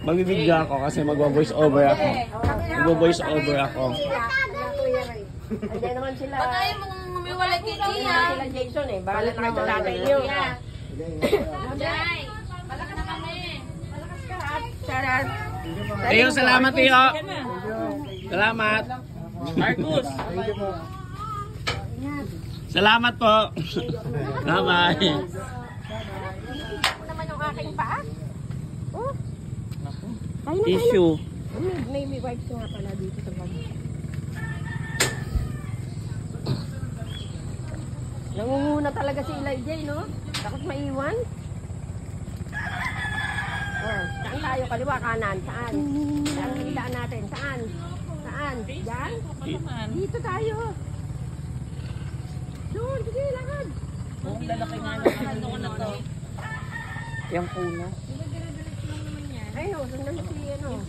Magbibidyo ako kasi magwa-voice over ako. Magwa-voice over ako. Hindi naman sila. Ba't ayaw mong umiwalay kay Gia? Sila Jason eh. Bahala na kayo sa tatay niyo. Jai, malakas na kami. Malakas ka at sarat. Teo, salamat Teo. Salamat. Marcus. Salamat po. Bye-bye. Ako naman yung aking paa. Oh. Issue. May wipes nga pala dito sa bag. Nangunguna talaga si Elijah, no? Takot maiwan. Oh, saan tayo? Kaliwa, kanan? Saan? Saan kitaan natin? Saan? Saan? Diyan? Dito tayo. Doon, sige, lakad. Ang lalaki nga naman na to. Yung kuna. Ay, no, sundan si, ano?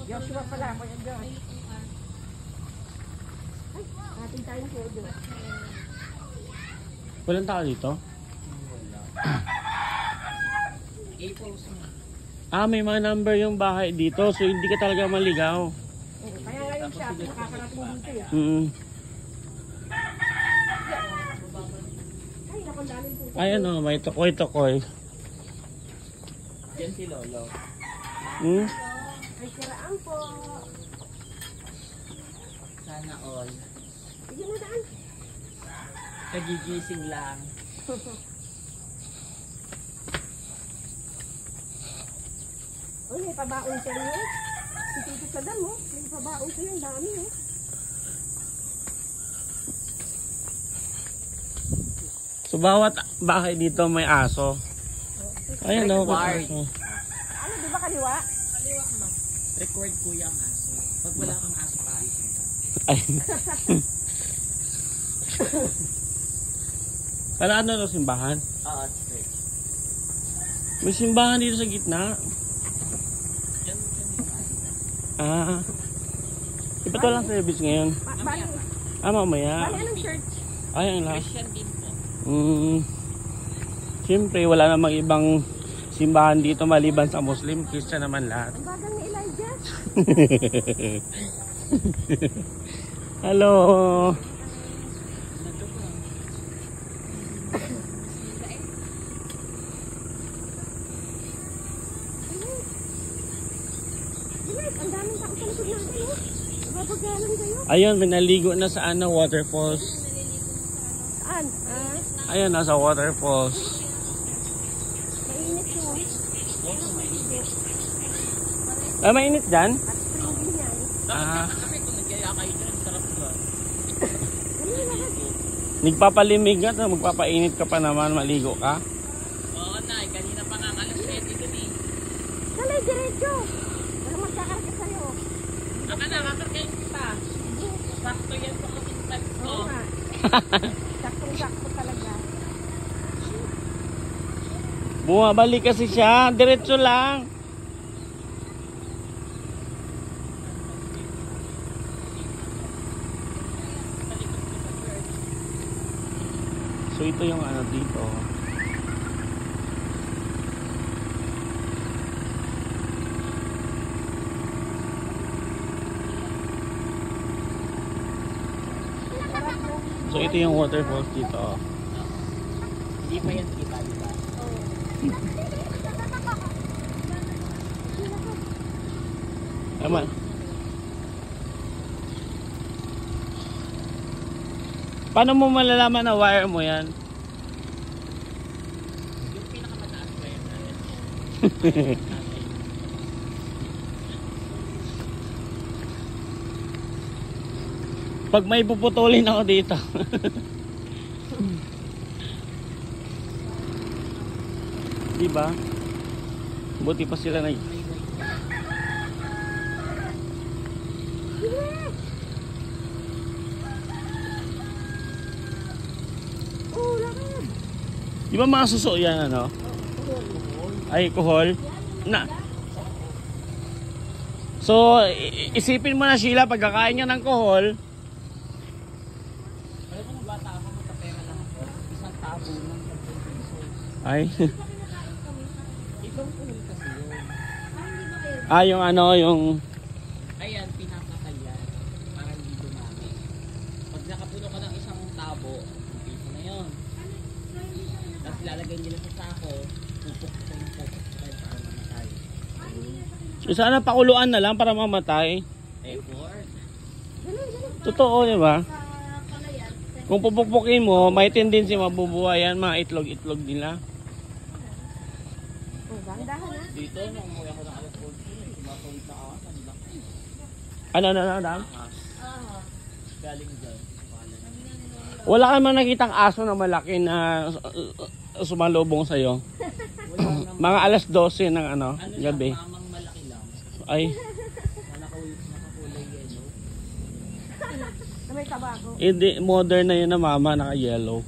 Joshua pala, Kuya Josh. Ay, ating tayo Kuya Josh. Walang tao dito? May mga number yung bahay dito, so hindi ka talaga maligaw. Kaya ngayon siya, nakakarating dito eh. Ay, naku, daming puto. Ayan o, may tokoy-tokoy. Yan si Lolo. Ay, siraan po. Sana all. Sige mo daan. Nagigising lang. Uy, may pabaon siya niyo. Si Tito Sadam, oh. May pabaon siya, ang dami, oh. So bawat bahay dito may aso. Ayan o, may aso. Ano, di ba kaliwa? Kaliwa ma. Record kuya ang aso. Pag wala kang aso, paalisin ka. Ay. Para ano na simbahan? Oo, straight. May simbahan dito sa gitna. Iba't walang service ngayon. Bali, Mamaya. bali anong church? Ay, ang lahat. Christian din po. Siyempre, wala namang ibang simbahan dito maliban sa Muslim. Christian naman lahat. Ang bagal ni Elijah. Hello. Ang daming tao sa likod natin, oh. Mapagalan kayo. Ayun, pinaligo na sa waterfalls. Saan? Ayun, nasa waterfalls. Mainit yun. Mainit dyan? At spring yan. Kasi kung nagyaya kayo dyan, sarap doon. Ano yung lahat? Nagpapalimig ka, magpapainit ka pa naman, maligo ka. Oo, Nay. Kanina pa nga alas 7 dun eh. Salay, diretso. Walang magkakarga sa'yo. Nakakain kita. Sakto yan sa mga steps ko. Oo nga. Saktong-sakto talaga. Bumabalik kasi siya, diretso lang. So ito yung ano dito. So ito yung waterfalls dito. Hindi pa yan kita, di ba? Tama. Paano mo malalaman na wire mo yan? Yung pinakamataas ba yan natin? Pag may puputulin ako dito. Diba? Buti pa sila na. Oh, lakad. Di ba mga suso yan ano? Ay, kuhol. Na. So, isipin mo na Sheila, pagkakain niya ng kuhol. Alam mo, bata ako, magkapera lang ako. Isang tabo ng 10 pesos. Ay. Ibang kuhol kasi yun. Ah, yung ano, yung... Ayan, pinapakayan. Para hindi dumami. Pag nakapuno ka ng isang tabo, piso na yun. Tapos lalagay nila sa sako, pupuk para mamatay. So, sana pakuluan na lang para mamatay. Effort. Totoo, di ba? Kung pupukpukin mo, may tendency mabubuhay yan, mga itlog-itlog nila. Oh, dahan-dahan ha. Dito, nung umuwi ako ng alas 14, sumakawit na ako. Ano? Galing dyan. Wala ka man nakitang aso na malaki na sumalubong sa'yo. Mga alas 12 ng ano, gabi. Mamang malaki lang. Ay, Nakakulay yellow. Na may tabako. hindi, modern na yun na mama, naka-yellow.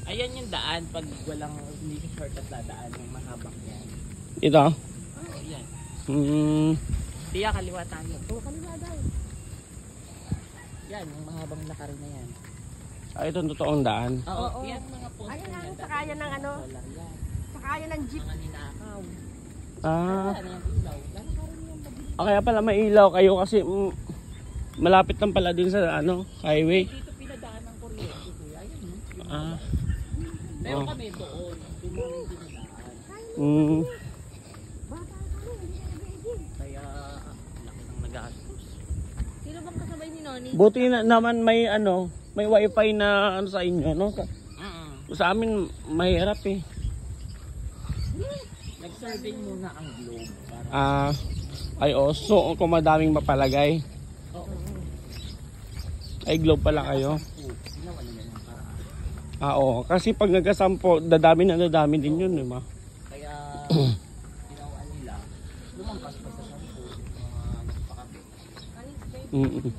Ayan yung daan pag walang, hindi ka shortcut na daan, yung mahabang yan. Ito? Oh, yan. Tiya, kaliwa tayo. Oh, kaliwa daw. Yan, yung mahabang lakarin na yan. Ah, ito ang totoong daan. Oo, yan mga post. Ayun ang sakayan ng ano, Solar yan. sakayan ng jeep. Mga ninakaw. Ah, Ano yung ilaw? Lalakarin yan. kaya pala may ilaw kayo kasi malapit lang pala din sa ano, highway. Dito pinadaan ng kuryente, kuya. Ayan, no? Ah, Meron Oh. kami doon. Doon mo yung pinadaan. mm, Bata ka na, hindi ka nag-iigil. Kaya, laki ng nag-aastos. Sino bang kasabay ni Noni? buti na naman may ano, may wifi na ano sa inyo, no? Sa amin mahirap eh. Nag-survey muna ang globe. Para, Ah, ay so kung madaming mapalagay. oo. Ay globe pala kayo. Ginawa nila yung paraan. Ah, oo. Kasi pag nagkasampo, dadami din yun, di ba? Kaya, ginawa nila, lumampas pa sa 10, mga nagpakabit. Mm.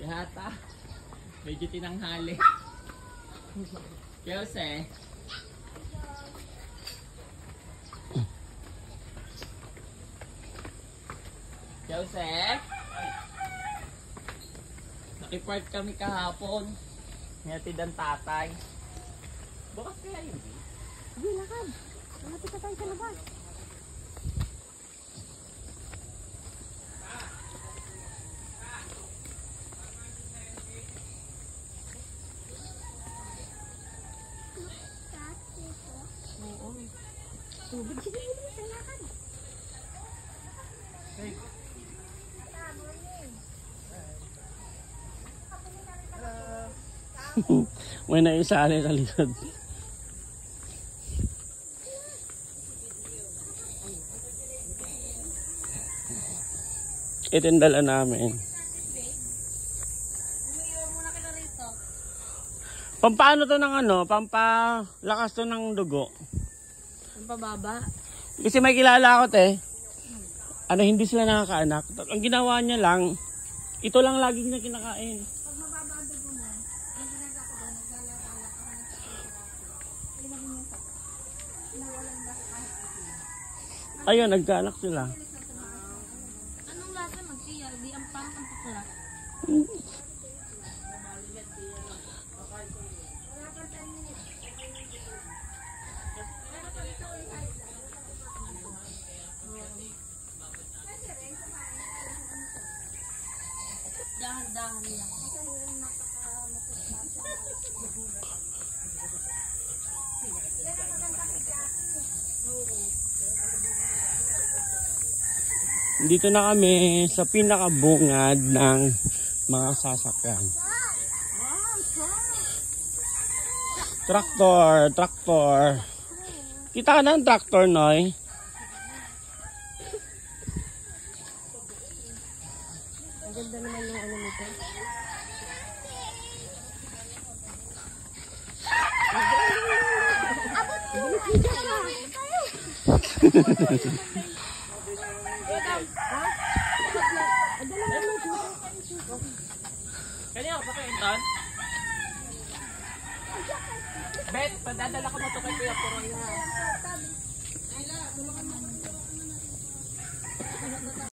Yata, medyo tinanghali. Yose. Joseph? Nakipark kami kahapon. Niyatid ang tatay. Bukas kaya yun? Sige, lakad. Malapit na tayo sa labas. Oo. Tubig, sige, bilis ang lakad. May naisali sa likod. Ito yung dala namin. Pampaano to ng ano? Pampalakas to ng dugo. Ang pababa. Kasi may kilala ako te. Ano, hindi sila nakakaanak. Ang ginawa niya lang, ito lang laging niya kinakain. Ayun, nagkaanak sila. Anong lasa magsiya? Di ang parang ang pukla. Dahan-dahan lang. Dito na kami sa pinakabungad ng mga sasakyan. Traktor. Kita ka ng traktor, Noy? Ang ganda naman yung ano nito. Kanina, pakaintan? Bet, padadala ko mo ito kay Kuya Puro.